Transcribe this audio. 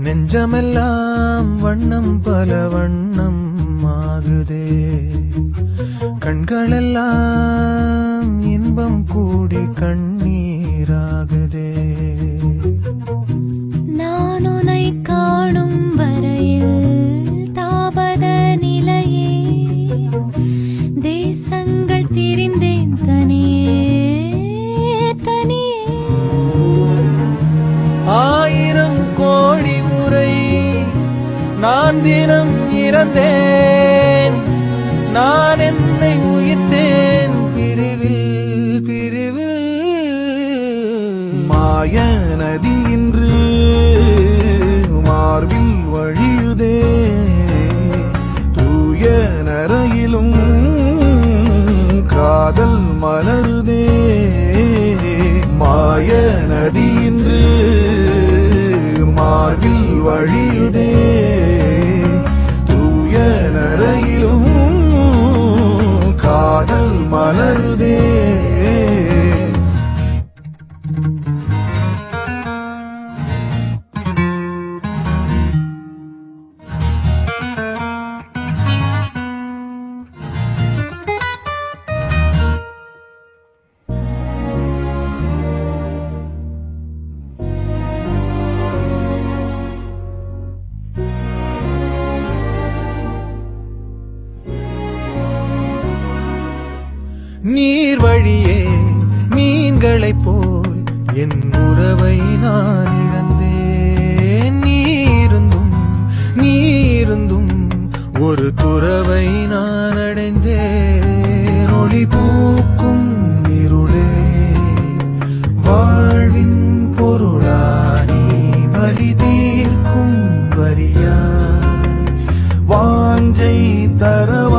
நெஞ்சமெல்லாம் வண்ணம் பல வண்ணம் ஆகுதே, கண்களெல்லாம் இன்பம் கூடி கண்ணீராகுதே. நான் உன்னை காணும் வரையில் தாபத நிலையே, தேசங்கள் திரிந்தேன் தனியே தனியே. ஆயிரம் கோடி முறை நான் தினம் இறந்தேன், நான் என்னை உயிர்த்தேன் பிரிவில் பிரிவில். மாய நதி இன்று மார்பில் வழியுதே, தூய நரையிலும் காதல் மலருதே. மாய நதி இன்று மார்பில் வழியுதே, தூய நரையிலும் காதல் மலருதே. நீர் வழியே மீன்களைப் போல் என் உறவை நான் இழந்தேன். நீருந்தும் ஒரு துறவை நான் அடைந்தேன். ஒளி பூக்கும் இருளே வாழ்வின் பொருளானி, வலி தீர்க்கும் வரியாய் வாஞ்சை தரவா.